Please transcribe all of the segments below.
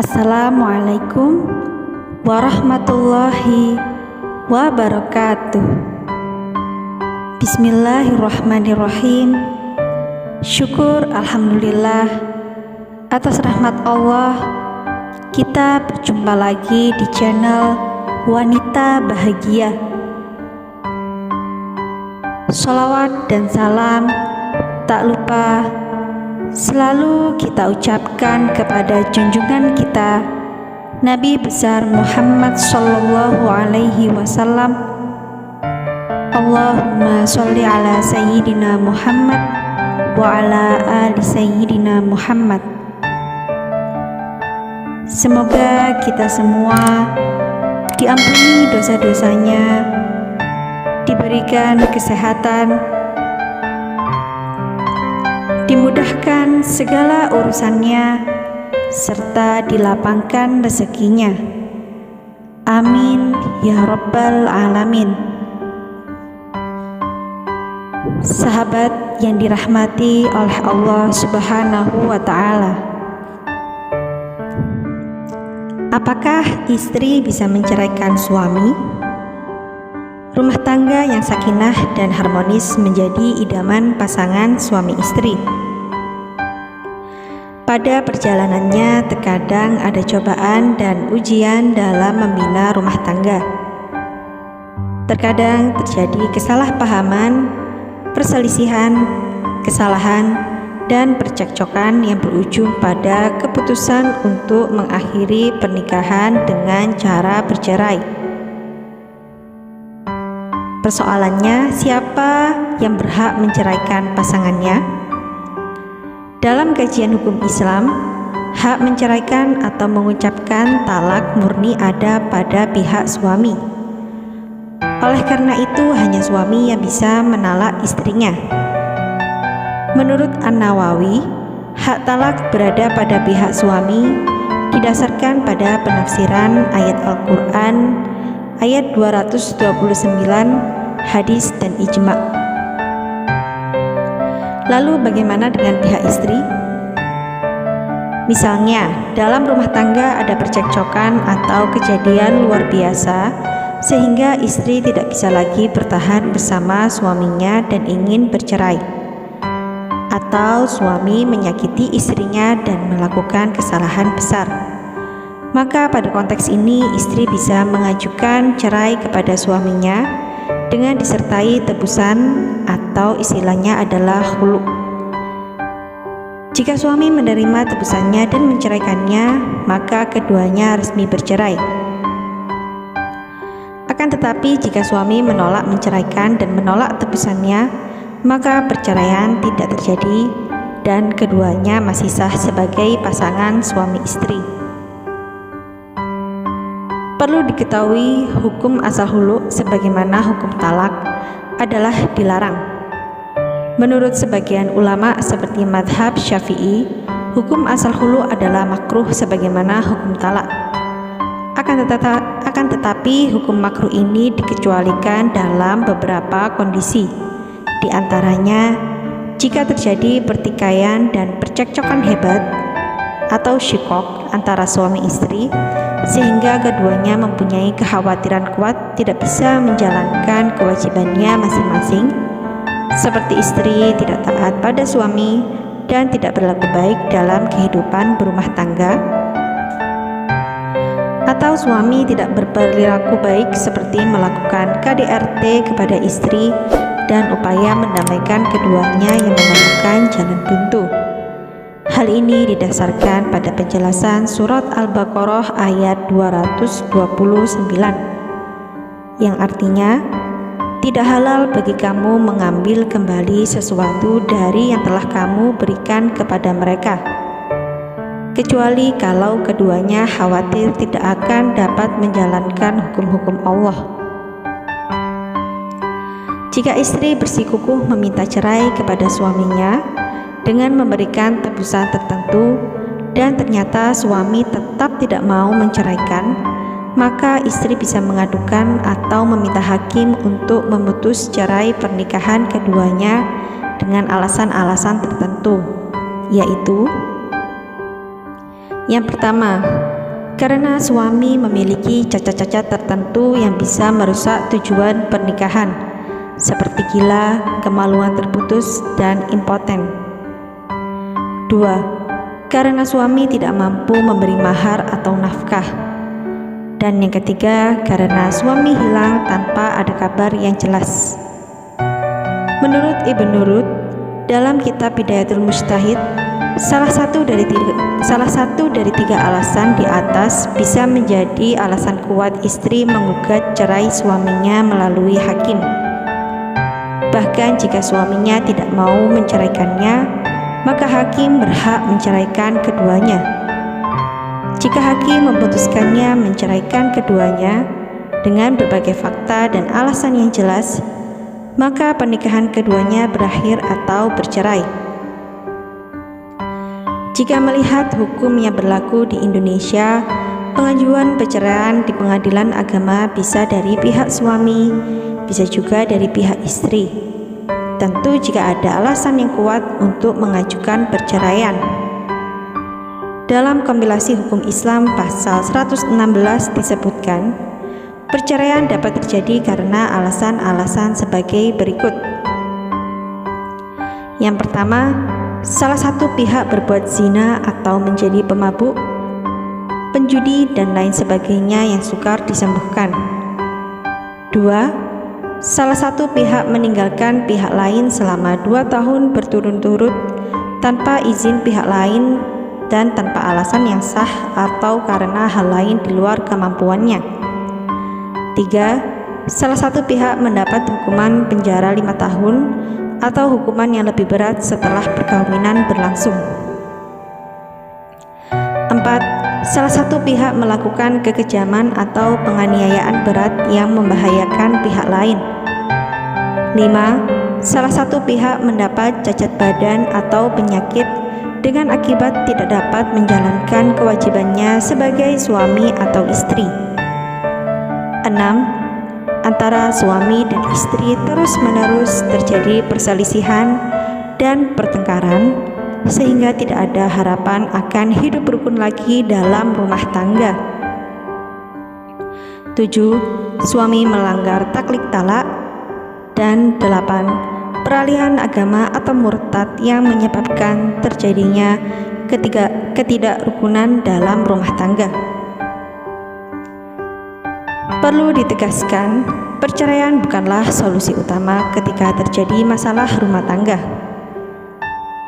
Assalamualaikum warahmatullahi wabarakatuh. Bismillahirrahmanirrahim. Syukur alhamdulillah atas rahmat Allah, kita berjumpa lagi di channel Wanita Bahagia. Sholawat dan salam tak lupa selalu kita ucapkan kepada junjungan kita Nabi besar Muhammad sallallahu alaihi wasallam. Allahumma sholli ala sayyidina Muhammad wa ala ali sayyidina Muhammad. Semoga kita semua diampuni dosa-dosanya, diberikan kesehatan, dimudahkan segala urusannya, serta dilapangkan rezekinya. Amin ya rabbal alamin. Sahabat yang dirahmati oleh Allah Subhanahu wa ta'ala, apakah istri bisa menceraikan suami? Rumah tangga yang sakinah dan harmonis menjadi idaman pasangan suami istri. Pada perjalanannya terkadang ada cobaan dan ujian dalam membina rumah tangga. Terkadang terjadi kesalahpahaman, perselisihan, kesalahan, dan percekcokan yang berujung pada keputusan untuk mengakhiri pernikahan dengan cara bercerai. Persoalannya, siapa yang berhak menceraikan pasangannya? Dalam kajian hukum Islam, hak menceraikan atau mengucapkan talak murni ada pada pihak suami. Oleh karena itu, hanya suami yang bisa menalak istrinya. Menurut An-Nawawi, hak talak berada pada pihak suami didasarkan pada penafsiran ayat Al-Quran ayat 229, hadis dan ijma'. Lalu bagaimana dengan pihak istri? Misalnya, dalam rumah tangga ada percekcokan atau kejadian luar biasa sehingga istri tidak bisa lagi bertahan bersama suaminya dan ingin bercerai. Atau suami menyakiti istrinya dan melakukan kesalahan besar. Maka pada konteks ini istri bisa mengajukan cerai kepada suaminya dengan disertai tebusan atau istilahnya adalah khulu'. Jika suami menerima tebusannya dan menceraikannya, maka keduanya resmi bercerai. Akan tetapi jika suami menolak menceraikan dan menolak tebusannya, maka perceraian tidak terjadi dan keduanya masih sah sebagai pasangan suami istri. Perlu diketahui, hukum asal hulu sebagaimana hukum talak adalah dilarang. Menurut sebagian ulama seperti madhab Syafi'i, hukum asal hulu adalah makruh sebagaimana hukum talak. Akan tetapi hukum makruh ini dikecualikan dalam beberapa kondisi. Di antaranya, jika terjadi pertikaian dan percekcokan hebat atau syikok antara suami istri, sehingga keduanya mempunyai kekhawatiran kuat tidak bisa menjalankan kewajibannya masing-masing, seperti istri tidak taat pada suami dan tidak berlaku baik dalam kehidupan berumah tangga, atau suami tidak berperilaku baik seperti melakukan KDRT kepada istri dan upaya mendamaikan keduanya yang menemukan jalan buntu. Hal ini didasarkan pada penjelasan surat Al-Baqarah ayat 229 yang artinya, tidak halal bagi kamu mengambil kembali sesuatu dari yang telah kamu berikan kepada mereka, kecuali kalau keduanya khawatir tidak akan dapat menjalankan hukum-hukum Allah. Jika istri bersikukuh meminta cerai kepada suaminya dengan memberikan tebusan tertentu dan ternyata suami tetap tidak mau menceraikan, maka istri bisa mengadukan atau meminta hakim untuk memutus cerai pernikahan keduanya dengan alasan-alasan tertentu, yaitu yang pertama, karena suami memiliki cacat-cacat tertentu yang bisa merusak tujuan pernikahan, seperti gila, kemaluan terputus, dan impoten. 2. Karena suami tidak mampu memberi mahar atau nafkah. Dan yang ketiga, karena suami hilang tanpa ada kabar yang jelas. Menurut Ibn Nurud, dalam kitab Bidayatul Mujtahid, salah satu dari tiga alasan di atas bisa menjadi alasan kuat istri menggugat cerai suaminya melalui hakim. Bahkan jika suaminya tidak mau menceraikannya, maka hakim berhak menceraikan keduanya. Jika hakim memutuskannya menceraikan keduanya dengan berbagai fakta dan alasan yang jelas, maka pernikahan keduanya berakhir atau bercerai. Jika melihat hukum yang berlaku di Indonesia, pengajuan perceraian di pengadilan agama bisa dari pihak suami, bisa juga dari pihak istri. Tentu jika ada alasan yang kuat untuk mengajukan perceraian. Dalam kompilasi hukum Islam pasal 116 disebutkan, perceraian dapat terjadi karena alasan-alasan sebagai berikut. Yang pertama, salah satu pihak berbuat zina atau menjadi pemabuk, penjudi, dan lain sebagainya yang sukar disembuhkan. 2. Salah satu pihak meninggalkan pihak lain selama 2 tahun berturut-turut tanpa izin pihak lain dan tanpa alasan yang sah atau karena hal lain di luar kemampuannya. 3. Salah satu pihak mendapat hukuman penjara 5 tahun atau hukuman yang lebih berat setelah perkawinan berlangsung. 4. Salah satu pihak melakukan kekejaman atau penganiayaan berat yang membahayakan pihak lain. 5. Salah satu pihak mendapat cacat badan atau penyakit dengan akibat tidak dapat menjalankan kewajibannya sebagai suami atau istri. 6. Antara suami dan istri terus-menerus terjadi perselisihan dan pertengkaran sehingga tidak ada harapan akan hidup rukun lagi dalam rumah tangga. 7. Suami melanggar taklid talak. Dan 8. Peralihan agama atau murtad yang menyebabkan terjadinya ketidakrukunan dalam rumah tangga. Perlu ditegaskan, perceraian bukanlah solusi utama ketika terjadi masalah rumah tangga.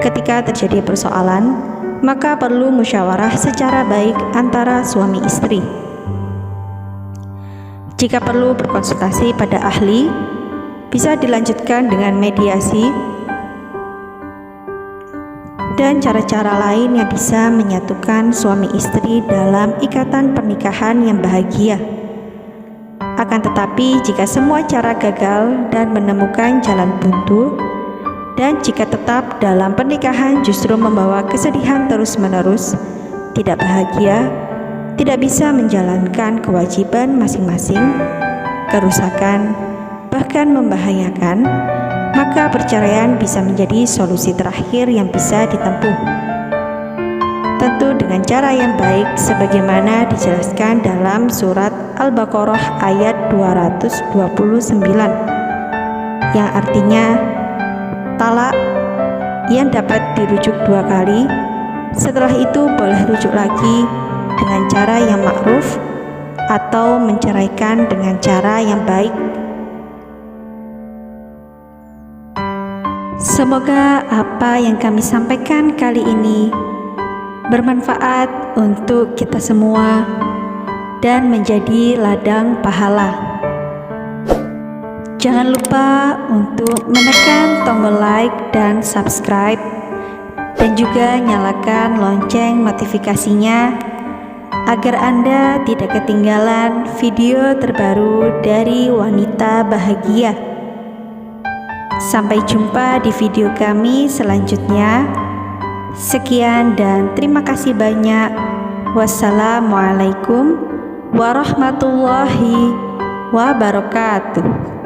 Ketika terjadi persoalan, maka perlu musyawarah secara baik antara suami istri. Jika perlu berkonsultasi pada ahli, bisa dilanjutkan dengan mediasi dan cara-cara lain yang bisa menyatukan suami istri dalam ikatan pernikahan yang bahagia. Akan tetapi jika semua cara gagal dan menemukan jalan buntu, dan jika tetap dalam pernikahan justru membawa kesedihan terus-menerus, tidak bahagia, tidak bisa menjalankan kewajiban masing-masing, kerusakan, bahkan membahayakan, maka perceraian bisa menjadi solusi terakhir yang bisa ditempuh. Tentu dengan cara yang baik sebagaimana dijelaskan dalam surat Al-Baqarah ayat 229 yang artinya talak yang dapat dirujuk 2 kali, setelah itu boleh rujuk lagi dengan cara yang ma'ruf atau menceraikan dengan cara yang baik. Semoga apa yang kami sampaikan kali ini bermanfaat untuk kita semua dan menjadi ladang pahala. Jangan lupa untuk menekan tombol like dan subscribe, dan juga nyalakan lonceng notifikasinya agar Anda tidak ketinggalan video terbaru dari Wanita Bahagia. Sampai jumpa di video kami selanjutnya. Sekian dan terima kasih banyak. Wassalamualaikum warahmatullahi wabarakatuh.